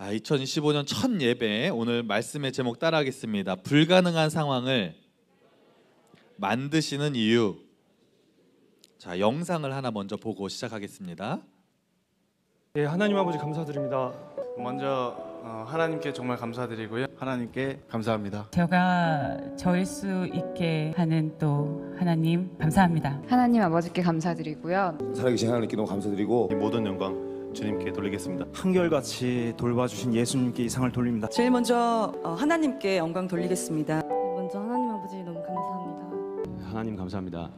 2025년 첫 예배, 오늘 말씀의 제목 따라하겠습니다. 불가능한 상황을 만드시는 이유. 자, 영상을 하나 먼저 보고 시작하겠습니다. 예, 하나님 아버지 감사드립니다. 먼저 하나님께 정말 감사드리고요. 하나님께 감사합니다. 저가 저일 수 있게 하는 또 하나님 감사합니다. 하나님 아버지께 감사드리고요. 살아계신 하나님께 너무 감사드리고 이 모든 영광 주님께 돌리겠습니다. 한결같이 돌봐주신 예수님께 이 상을 돌립니다. 제일 먼저 하나님께 영광 돌리겠습니다. 먼저 하나님 아버지 너무 감사합니다. 하나님 감사합니다.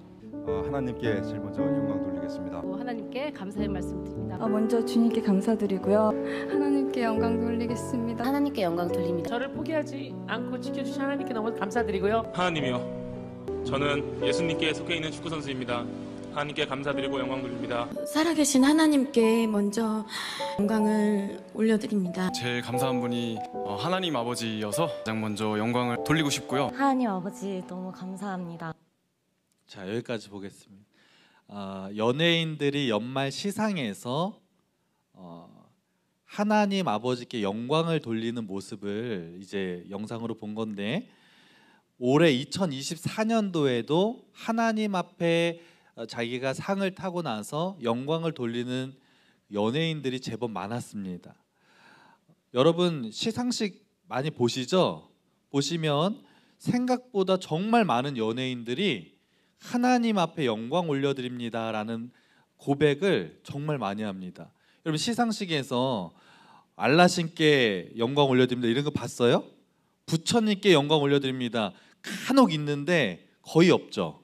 하나님께 제일 먼저 영광 돌리겠습니다. 하나님께 감사의 말씀 드립니다. 먼저 주님께 감사드리고요. 하나님께 영광 돌리겠습니다. 하나님께 영광 돌립니다. 저를 포기하지 않고 지켜주신 하나님께 너무 감사드리고요. 하나님이요, 저는 예수님께 속해 있는 축구 선수입니다. 하나님께 감사드리고 영광 돌립니다. 살아계신 하나님께 먼저 영광을 올려드립니다. 제일 감사한 분이 하나님 아버지여서 가장 먼저 영광을 돌리고 싶고요. 하나님 아버지 너무 감사합니다. 자, 여기까지 보겠습니다. 연예인들이 연말 시상에서 하나님 아버지께 영광을 돌리는 모습을 이제 영상으로 본 건데, 올해 2024년도에도 하나님 앞에 자기가 상을 타고 나서 영광을 돌리는 연예인들이 제법 많았습니다. 여러분 시상식 많이 보시죠? 보시면 생각보다 정말 많은 연예인들이 하나님 앞에 영광 올려드립니다 라는 고백을 정말 많이 합니다. 여러분 시상식에서 알라신께 영광 올려드립니다 이런 거 봤어요? 부처님께 영광 올려드립니다 간혹 있는데 거의 없죠.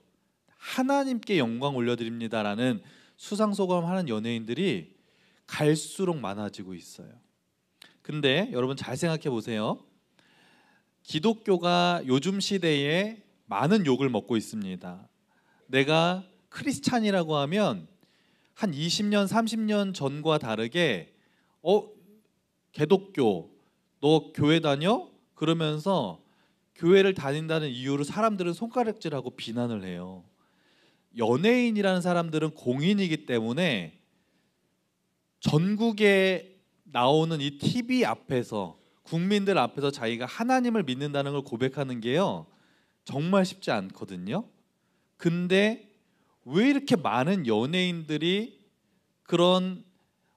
하나님께 영광 올려드립니다 라는 수상소감하는 연예인들이 갈수록 많아지고 있어요. 근데 여러분 잘 생각해 보세요. 기독교가 요즘 시대에 많은 욕을 먹고 있습니다. 내가 크리스찬이라고 하면 한 20년 30년 전과 다르게 개독교 너 교회 다녀? 그러면서 교회를 다닌다는 이유로 사람들은 손가락질하고 비난을 해요. 연예인이라는 사람들은 공인이기 때문에 전국에 나오는 이 TV 앞에서 국민들 앞에서 자기가 하나님을 믿는다는 걸 고백하는 게요 정말 쉽지 않거든요. 근데 왜 이렇게 많은 연예인들이 그런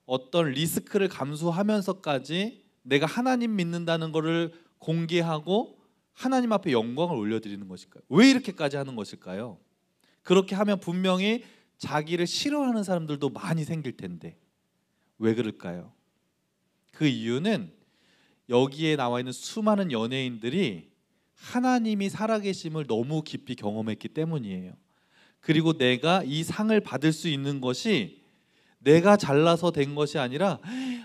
어떤 리스크를 감수하면서까지 내가 하나님 믿는다는 것을 공개하고 하나님 앞에 영광을 올려드리는 것일까요? 왜 이렇게까지 하는 것일까요? 그렇게 하면 분명히 자기를 싫어하는 사람들도 많이 생길 텐데 왜 그럴까요? 그 이유는 여기에 나와 있는 수많은 연예인들이 하나님이 살아계심을 너무 깊이 경험했기 때문이에요. 그리고 내가 이 상을 받을 수 있는 것이 내가 잘나서 된 것이 아니라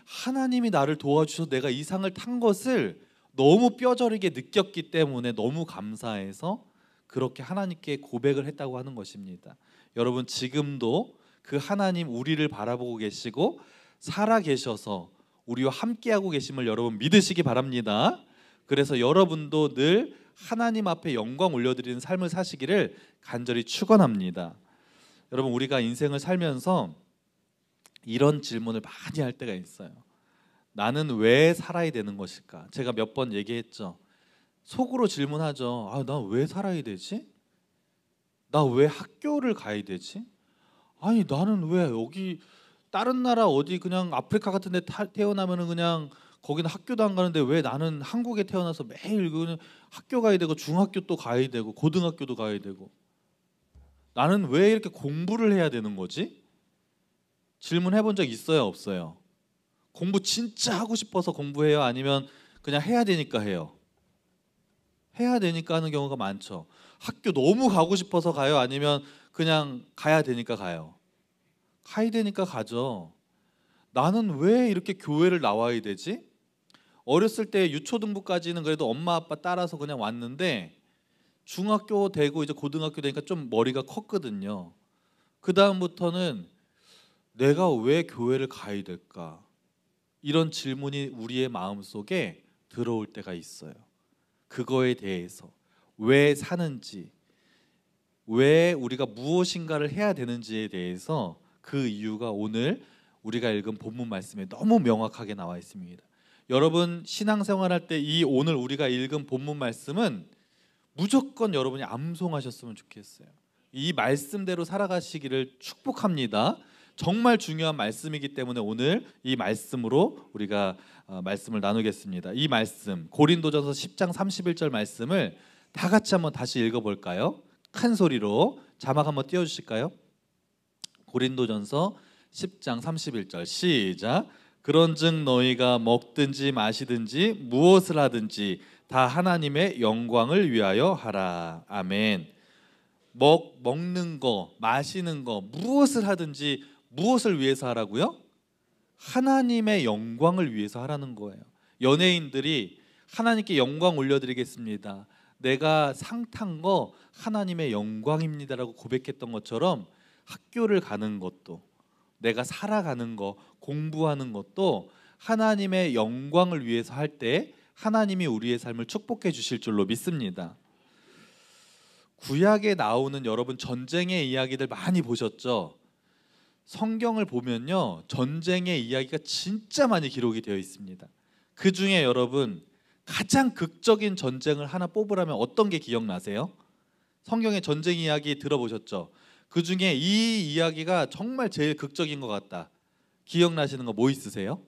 하나님이 나를 도와주셔서 내가 이 상을 탄 것을 너무 뼈저리게 느꼈기 때문에 너무 감사해서 그렇게 하나님께 고백을 했다고 하는 것입니다. 여러분 지금도 그 하나님 우리를 바라보고 계시고 살아계셔서 우리와 함께하고 계심을 여러분 믿으시기 바랍니다. 그래서 여러분도 늘 하나님 앞에 영광 올려드리는 삶을 사시기를 간절히 축원합니다. 여러분 우리가 인생을 살면서 이런 질문을 많이 할 때가 있어요. 나는 왜 살아야 되는 것일까? 제가 몇 번 얘기했죠. 속으로 질문하죠. 나 왜 살아야 되지? 나 왜 학교를 가야 되지? 아니 나는 왜 여기 다른 나라 어디 그냥 아프리카 같은 데 태어나면은 그냥 거기는 학교도 안 가는데 왜 나는 한국에 태어나서 매일 그냥 학교 가야 되고 중학교 또 가야 되고 고등학교도 가야 되고 나는 왜 이렇게 공부를 해야 되는 거지? 질문해 본 적 있어요? 없어요? 공부 진짜 하고 싶어서 공부해요? 아니면 그냥 해야 되니까 해요? 해야 되니까 하는 경우가 많죠. 학교 너무 가고 싶어서 가요? 아니면 그냥 가야 되니까 가요? 가야 되니까 가죠. 나는 왜 이렇게 교회를 나와야 되지? 어렸을 때 유초등부까지는 그래도 엄마 아빠 따라서 그냥 왔는데 중학교 되고 이제 고등학교 되니까 좀 머리가 컸거든요. 그 다음부터는 내가 왜 교회를 가야 될까? 이런 질문이 우리의 마음속에 들어올 때가 있어요. 그거에 대해서 왜 사는지, 왜 우리가 무엇인가를 해야 되는지에 대해서 그 이유가 오늘 우리가 읽은 본문 말씀에 너무 명확하게 나와 있습니다. 여러분 신앙생활할 때 이 오늘 우리가 읽은 본문 말씀은 무조건 여러분이 암송하셨으면 좋겠어요. 이 말씀대로 살아가시기를 축복합니다. 정말 중요한 말씀이기 때문에 오늘 이 말씀으로 우리가 말씀을 나누겠습니다. 이 말씀 고린도전서 10장 31절 말씀을 다 같이 한번 다시 읽어볼까요? 큰 소리로 자막 한번 띄워주실까요? 고린도전서 10장 31절 시작. 그런즉 너희가 먹든지 마시든지 무엇을 하든지 다 하나님의 영광을 위하여 하라. 아멘. 먹는 거, 마시는 거, 무엇을 하든지 무엇을 위해서 하라고요? 하나님의 영광을 위해서 하라는 거예요. 연예인들이 하나님께 영광 올려드리겠습니다. 내가 상 탄 거 하나님의 영광입니다라고 고백했던 것처럼 학교를 가는 것도, 내가 살아가는 거, 공부하는 것도 하나님의 영광을 위해서 할 때 하나님이 우리의 삶을 축복해 주실 줄로 믿습니다. 구약에 나오는 여러분 전쟁의 이야기들 많이 보셨죠? 성경을 보면요, 전쟁의 이야기가 진짜 많이 기록이 되어 있습니다. 그 중에 여러분 가장 극적인 전쟁을 하나 뽑으라면 어떤 게 기억나세요? 성경의 전쟁 이야기 들어보셨죠? 그 중에 이 이야기가 정말 제일 극적인 것 같다. 기억나시는 거 뭐 있으세요?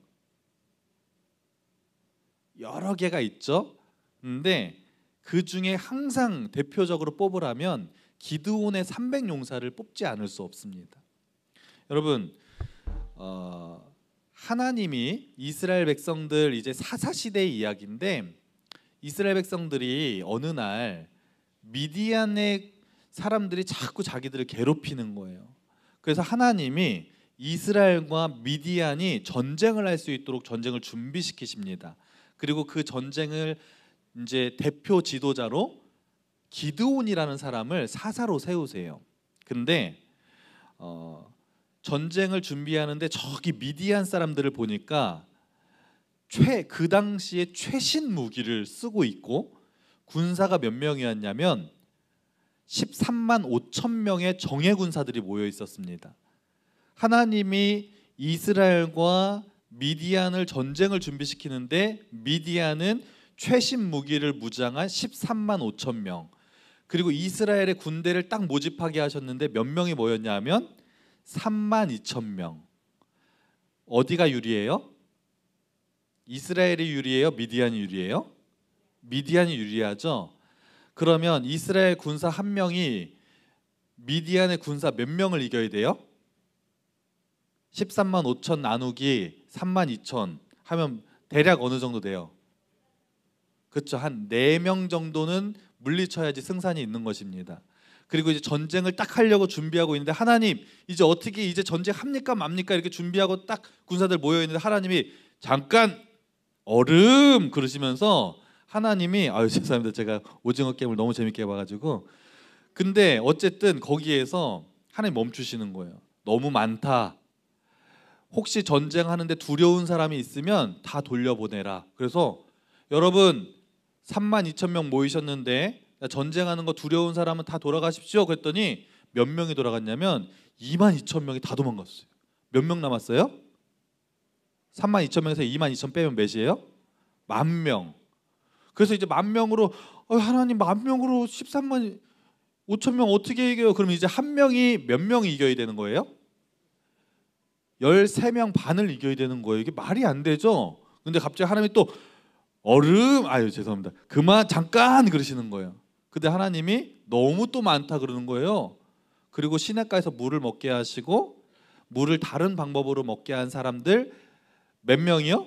여러 개가 있죠. 근데 그 중에 항상 대표적으로 뽑으라면 기드온의 300용사를 뽑지 않을 수 없습니다. 여러분, 하나님이 이스라엘 백성들 이제 사사시대의 이야기인데, 이스라엘 백성들이 어느 날 미디안의 사람들이 자꾸 자기들을 괴롭히는 거예요. 그래서 하나님이 이스라엘과 미디안이 전쟁을 할 수 있도록 전쟁을 준비시키십니다. 그리고 그 전쟁을 이제 대표 지도자로 기드온이라는 사람을 사사로 세우세요. 근데 전쟁을 준비하는데 저기 미디안 사람들을 보니까 그 당시에 최신 무기를 쓰고 있고 군사가 몇 명이었냐면 13만 5천 명의 정예 군사들이 모여 있었습니다. 하나님이 이스라엘과 미디안을 전쟁을 준비시키는데 미디안은 최신 무기를 무장한 13만 5천 명, 그리고 이스라엘의 군대를 딱 모집하게 하셨는데 몇 명이 모였냐 하면 3만 2천 명. 어디가 유리해요? 이스라엘이 유리해요? 미디안이 유리해요? 미디안이 유리하죠. 그러면 이스라엘 군사 한 명이 미디안의 군사 몇 명을 이겨야 돼요? 13만 5천 나누기 3만 2천 하면 대략 어느 정도 돼요? 그렇죠. 한 4명 정도는 물리쳐야지 승산이 있는 것입니다. 그리고 이제 전쟁을 딱 하려고 준비하고 있는데 하나님 이제 어떻게 이제 전쟁합니까 맙니까 이렇게 준비하고 딱 군사들 모여 있는데 하나님이 잠깐 얼음 그러시면서 하나님이 죄송합니다. 제가 오징어 게임을 너무 재밌게 봐가지고 근데 어쨌든 거기에서 하나님 멈추시는 거예요. 너무 많다. 혹시 전쟁하는데 두려운 사람이 있으면 다 돌려보내라. 그래서 여러분 3만 2천 명 모이셨는데 전쟁하는 거 두려운 사람은 다 돌아가십시오. 그랬더니 몇 명이 돌아갔냐면 2만 2천 명이 다 도망갔어요. 몇 명 남았어요? 3만 2천 명에서 2만 2천 빼면 몇이에요? 10,000명. 그래서 이제 10,000명으로 하나님 10,000명으로 13만 5천 명 어떻게 이겨요? 그럼 이제 한 명이 몇 명이 이겨야 되는 거예요? 13명 반을 이겨야 되는 거예요. 이게 말이 안 되죠. 근데 갑자기 하나님이 또 얼음 죄송합니다. 그만 잠깐 그러시는 거예요. 근데 하나님이 너무 또 많다 그러는 거예요. 그리고 시냇가에서 물을 먹게 하시고 물을 다른 방법으로 먹게 한 사람들 몇 명이요?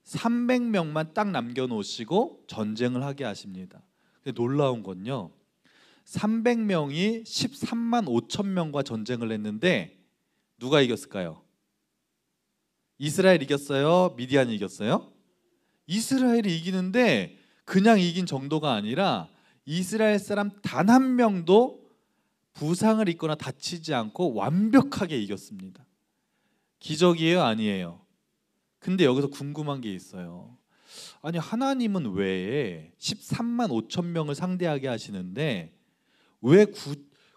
300명만 딱 남겨놓으시고 전쟁을 하게 하십니다. 근데 놀라운 건요, 300명이 13만 5천 명과 전쟁을 했는데 누가 이겼을까요? 이스라엘 이겼어요? 미디안이 이겼어요? 이스라엘이 이기는데 그냥 이긴 정도가 아니라 이스라엘 사람 단 한 명도 부상을 입거나 다치지 않고 완벽하게 이겼습니다. 기적이에요? 아니에요? 근데 여기서 궁금한 게 있어요. 아니 하나님은 왜 13만 5천 명을 상대하게 하시는데 왜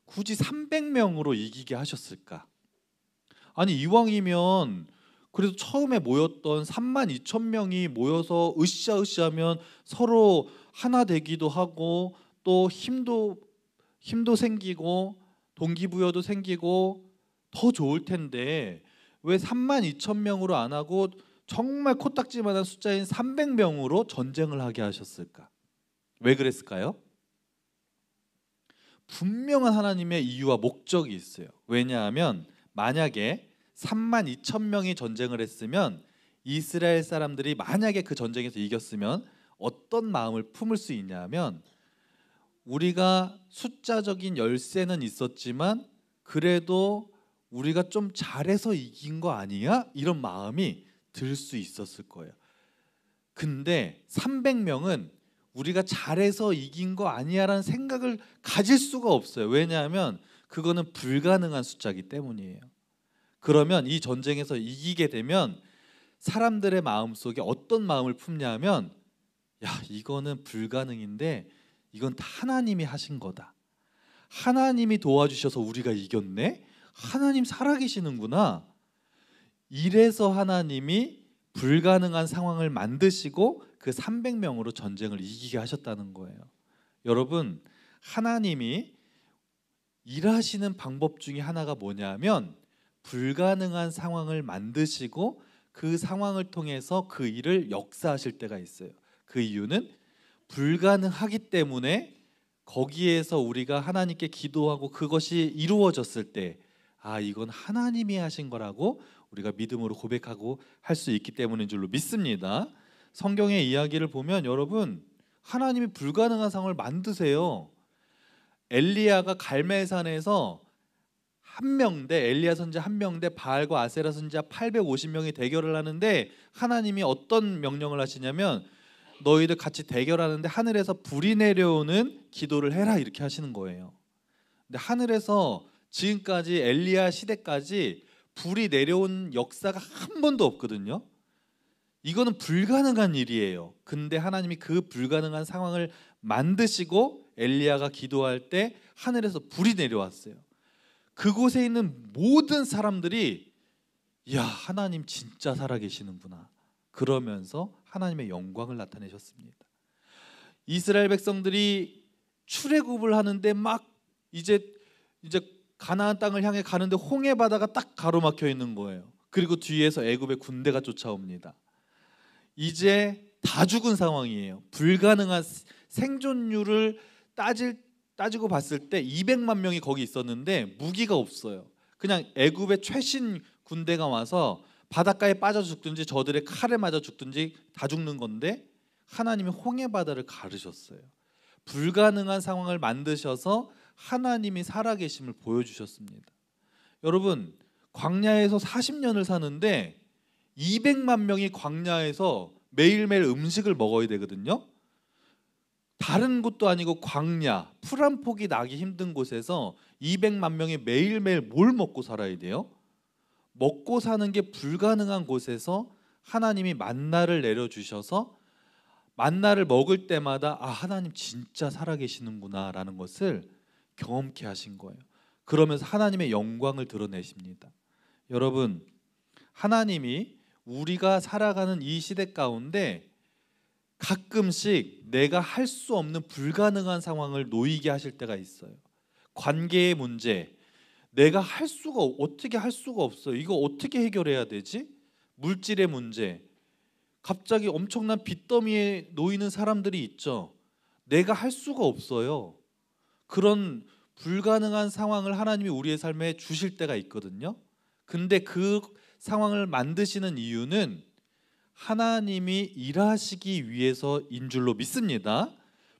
굳이 300명으로 이기게 하셨을까? 아니 이왕이면 그래도 처음에 모였던 32,000명이 모여서 으쌰으쌰하면 서로 하나 되기도 하고 또 힘도 생기고 동기부여도 생기고 더 좋을 텐데 왜 32,000명으로 안 하고 정말 코딱지만한 숫자인 300명으로 전쟁을 하게 하셨을까? 왜 그랬을까요? 분명한 하나님의 이유와 목적이 있어요. 왜냐하면 만약에 32,000명이 전쟁을 했으면 이스라엘 사람들이 만약에 그 전쟁에서 이겼으면 어떤 마음을 품을 수 있냐면 우리가 숫자적인 열세는 있었지만 그래도 우리가 좀 잘해서 이긴 거 아니야? 이런 마음이 들 수 있었을 거예요. 근데 300명은 우리가 잘해서 이긴 거 아니야라는 생각을 가질 수가 없어요. 왜냐하면 그거는 불가능한 숫자이기 때문이에요. 그러면 이 전쟁에서 이기게 되면 사람들의 마음속에 어떤 마음을 품냐면 야, 이거는 불가능인데 이건 다 하나님이 하신 거다. 하나님이 도와주셔서 우리가 이겼네. 하나님 살아계시는구나. 이래서 하나님이 불가능한 상황을 만드시고 그 300명으로 전쟁을 이기게 하셨다는 거예요. 여러분, 하나님이 일하시는 방법 중에 하나가 뭐냐면 불가능한 상황을 만드시고 그 상황을 통해서 그 일을 역사하실 때가 있어요. 그 이유는 불가능하기 때문에 거기에서 우리가 하나님께 기도하고 그것이 이루어졌을 때 아, 이건 하나님이 하신 거라고 우리가 믿음으로 고백하고 할 수 있기 때문인 줄로 믿습니다. 성경의 이야기를 보면 여러분, 하나님이 불가능한 상황을 만드세요. 엘리야가 갈멜산에서 한 명대, 엘리야 선지자 한 명대 바알과 아세라 선지자 850명이 대결을 하는데 하나님이 어떤 명령을 하시냐면 너희들 같이 대결하는데 하늘에서 불이 내려오는 기도를 해라 이렇게 하시는 거예요. 근데 하늘에서 지금까지 엘리야 시대까지 불이 내려온 역사가 한 번도 없거든요. 이거는 불가능한 일이에요. 근데 하나님이 그 불가능한 상황을 만드시고 엘리야가 기도할 때 하늘에서 불이 내려왔어요. 그곳에 있는 모든 사람들이 야, 하나님 진짜 살아계시는구나 그러면서 하나님의 영광을 나타내셨습니다. 이스라엘 백성들이 출애굽을 하는데 막 이제 가나안 땅을 향해 가는데 홍해 바다가 딱 가로막혀 있는 거예요. 그리고 뒤에서 애굽의 군대가 쫓아옵니다. 이제 다 죽은 상황이에요. 불가능한 생존율을 따지고 봤을 때 200만 명이 거기 있었는데 무기가 없어요. 그냥 애굽의 최신 군대가 와서 바닷가에 빠져 죽든지 저들의 칼에 맞아 죽든지 다 죽는 건데 하나님이 홍해 바다를 가르셨어요. 불가능한 상황을 만드셔서 하나님이 살아계심을 보여주셨습니다. 여러분, 광야에서 40년을 사는데 200만 명이 광야에서 매일매일 음식을 먹어야 되거든요. 다른 곳도 아니고 광야, 풀 한 폭이 나기 힘든 곳에서 200만 명이 매일매일 뭘 먹고 살아야 돼요? 먹고 사는 게 불가능한 곳에서 하나님이 만나를 내려주셔서 만나를 먹을 때마다 아, 하나님 진짜 살아계시는구나 라는 것을 경험케 하신 거예요. 그러면서 하나님의 영광을 드러내십니다. 여러분, 하나님이 우리가 살아가는 이 시대 가운데 가끔씩 내가 할 수 없는 불가능한 상황을 놓이게 하실 때가 있어요. 관계의 문제, 내가 어떻게 할 수가 없어요. 이거 어떻게 해결해야 되지? 물질의 문제, 갑자기 엄청난 빚더미에 놓이는 사람들이 있죠. 내가 할 수가 없어요. 그런 불가능한 상황을 하나님이 우리의 삶에 주실 때가 있거든요. 근데 그 상황을 만드시는 이유는 하나님이 일하시기 위해서인 줄로 믿습니다.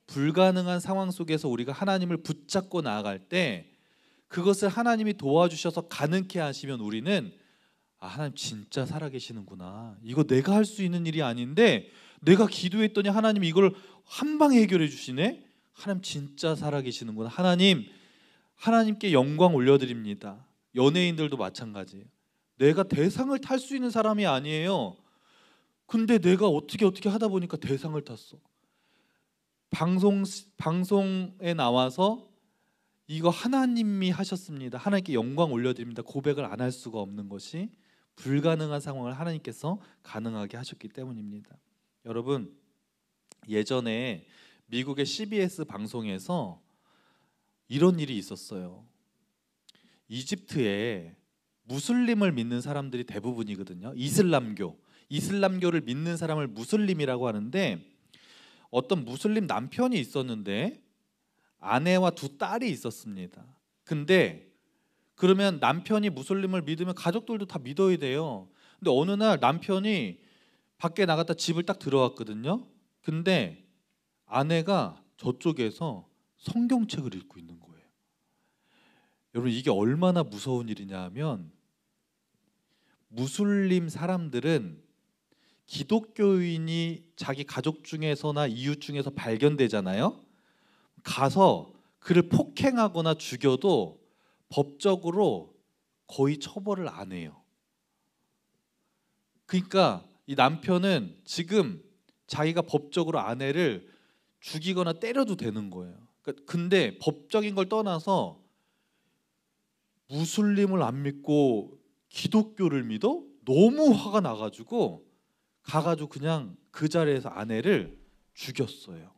불가능한 상황 속에서 우리가 하나님을 붙잡고 나아갈 때 그것을 하나님이 도와주셔서 가능케 하시면 우리는 아, 하나님 진짜 살아계시는구나. 이거 내가 할 수 있는 일이 아닌데 내가 기도했더니 하나님이 이걸 한 방에 해결해 주시네. 하나님 진짜 살아계시는구나. 하나님께 영광 올려드립니다. 연예인들도 마찬가지예요. 내가 대상을 탈 수 있는 사람이 아니에요. 근데 내가 어떻게 하다 보니까 대상을 탔어. 방송에 나와서 이거 하나님이 하셨습니다. 하나님께 영광 올려드립니다. 고백을 안 할 수가 없는 것이 불가능한 상황을 하나님께서 가능하게 하셨기 때문입니다. 여러분, 예전에 미국의 CBS 방송에서 이런 일이 있었어요. 이집트에 무슬림을 믿는 사람들이 대부분이거든요. 이슬람교를 믿는 사람을 무슬림이라고 하는데, 어떤 무슬림 남편이 있었는데 아내와 두 딸이 있었습니다. 근데 그러면 남편이 무슬림을 믿으면 가족들도 다 믿어야 돼요. 근데 어느 날 남편이 밖에 나갔다 집을 딱 들어왔거든요. 근데 아내가 저쪽에서 성경책을 읽고 있는 거예요. 여러분, 이게 얼마나 무서운 일이냐 하면, 무슬림 사람들은 기독교인이 자기 가족 중에서나 이웃 중에서 발견되잖아요. 가서 그를 폭행하거나 죽여도 법적으로 거의 처벌을 안 해요. 그러니까 이 남편은 지금 자기가 법적으로 아내를 죽이거나 때려도 되는 거예요. 근데 법적인 걸 떠나서 무슬림을 안 믿고 기독교를 믿어? 너무 화가 나가지고 가가지고 그냥 그 자리에서 아내를 죽였어요.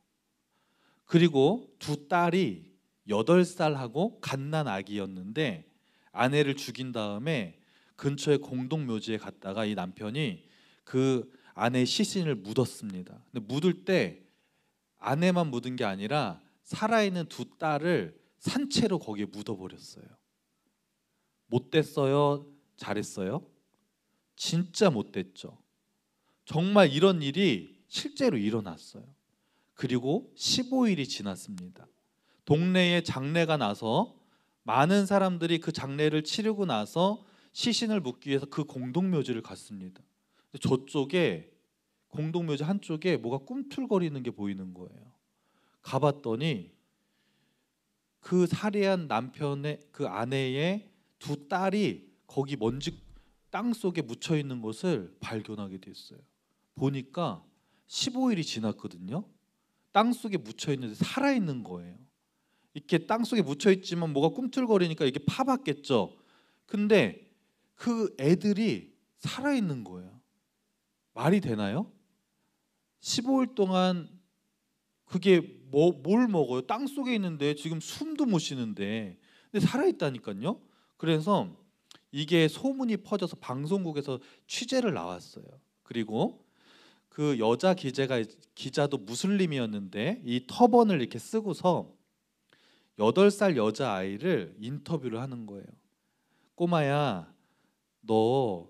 그리고 두 딸이 8살하고 갓난 아기였는데 아내를 죽인 다음에 근처의 공동묘지에 갔다가 이 남편이 그 아내의 시신을 묻었습니다. 근데 묻을 때 아내만 묻은 게 아니라 살아있는 두 딸을 산채로 거기에 묻어버렸어요. 못됐어요? 잘했어요? 진짜 못됐죠. 정말 이런 일이 실제로 일어났어요. 그리고 15일이 지났습니다. 동네에 장례가 나서 많은 사람들이 그 장례를 치르고 나서 시신을 묻기 위해서 그 공동묘지를 갔습니다. 저쪽에 공동묘지 한쪽에 뭐가 꿈틀거리는 게 보이는 거예요. 가봤더니 그 살해한 남편의 그 아내의 두 딸이 거기 먼지 땅 속에 묻혀 있는 것을 발견하게 됐어요. 보니까 15일이 지났거든요. 땅 속에 묻혀 있는데 살아 있는 거예요. 이렇게 땅 속에 묻혀 있지만 뭐가 꿈틀거리니까 이게 파봤겠죠. 근데 그 애들이 살아 있는 거예요. 말이 되나요? 15일 동안 그게 뭘 먹어요? 땅 속에 있는데 지금 숨도 못 쉬는데 근데 살아 있다니까요. 그래서 이게 소문이 퍼져서 방송국에서 취재를 나왔어요. 그리고 그 여자 기자도 무슬림이었는데 이 터번을 이렇게 쓰고서 8살 여자아이를 인터뷰를 하는 거예요. 꼬마야, 너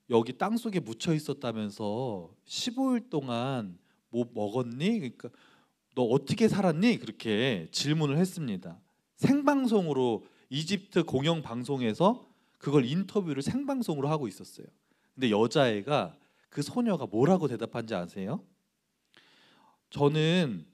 여기 땅속에 묻혀 있었다면서 15일 동안 뭐 먹었니? 그러니까 너 어떻게 살았니? 그렇게 질문을 했습니다. 생방송으로 이집트 공영 방송에서 그걸 인터뷰를 생방송으로 하고 있었어요. 근데 여자애가 그 소녀가 뭐라고 대답한지 아세요? 저는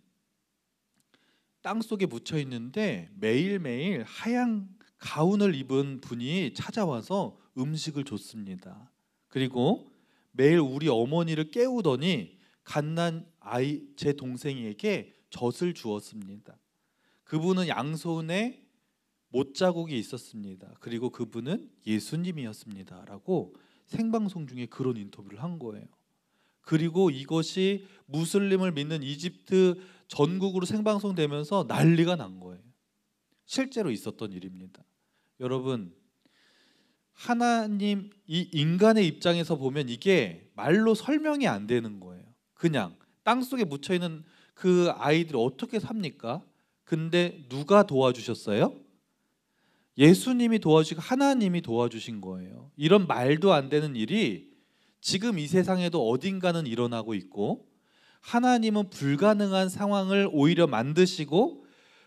땅속에 묻혀 있는데 매일매일 하얀 가운을 입은 분이 찾아와서 음식을 줬습니다. 그리고 매일 우리 어머니를 깨우더니 갓난 아이 제 동생에게 젖을 주었습니다. 그분은 양손에 못자국이 있었습니다. 그리고 그분은 예수님이었습니다. 라고 생방송 중에 그런 인터뷰를 한 거예요. 그리고 이것이 무슬림을 믿는 이집트 전국으로 생방송되면서 난리가 난 거예요. 실제로 있었던 일입니다. 여러분, 하나님 이 인간의 입장에서 보면 이게 말로 설명이 안 되는 거예요. 그냥 땅속에 묻혀 있는 그 아이들이 어떻게 삽니까? 근데 누가 도와주셨어요? 예수님이 도와주시고 하나님이 도와주신 거예요. 이런 말도 안 되는 일이 지금 이 세상에도 어딘가는 일어나고 있고, 하나님은 불가능한 상황을 오히려 만드시고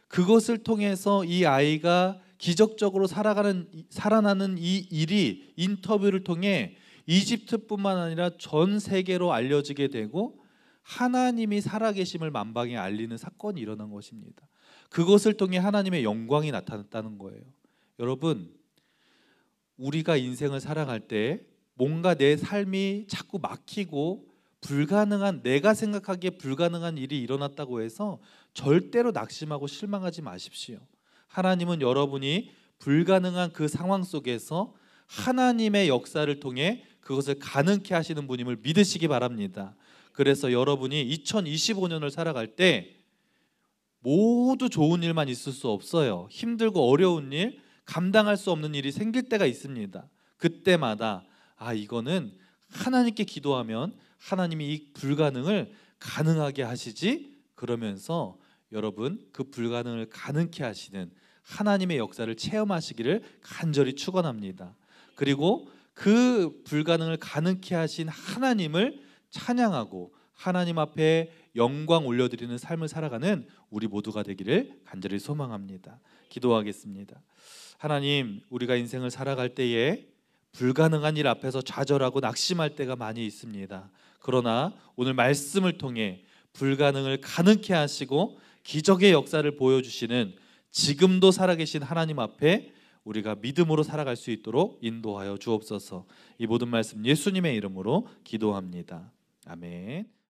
그것을 통해서 이 아이가 기적적으로 살아나는 이 일이 인터뷰를 통해 이집트뿐만 아니라 전 세계로 알려지게 되고 하나님이 살아계심을 만방에 알리는 사건이 일어난 것입니다. 그것을 통해 하나님의 영광이 나타났다는 거예요. 여러분, 우리가 인생을 살아갈 때 뭔가 내 삶이 자꾸 막히고 불가능한, 내가 생각하기에 불가능한 일이 일어났다고 해서 절대로 낙심하고 실망하지 마십시오. 하나님은 여러분이 불가능한 그 상황 속에서 하나님의 역사를 통해 그것을 가능케 하시는 분임을 믿으시기 바랍니다. 그래서 여러분이 2025년을 살아갈 때 모두 좋은 일만 있을 수 없어요. 힘들고 어려운 일, 감당할 수 없는 일이 생길 때가 있습니다. 그때마다 이거는 하나님께 기도하면 하나님이 이 불가능을 가능하게 하시지, 그러면서 여러분 그 불가능을 가능케 하시는 하나님의 역사를 체험하시기를 간절히 축원합니다. 그리고 그 불가능을 가능케 하신 하나님을 찬양하고 하나님 앞에 영광 올려드리는 삶을 살아가는 우리 모두가 되기를 간절히 소망합니다. 기도하겠습니다. 하나님, 우리가 인생을 살아갈 때에 불가능한 일 앞에서 좌절하고 낙심할 때가 많이 있습니다. 그러나 오늘 말씀을 통해 불가능을 가능케 하시고 기적의 역사를 보여주시는 지금도 살아계신 하나님 앞에 우리가 믿음으로 살아갈 수 있도록 인도하여 주옵소서. 이 모든 말씀 예수님의 이름으로 기도합니다. 아멘.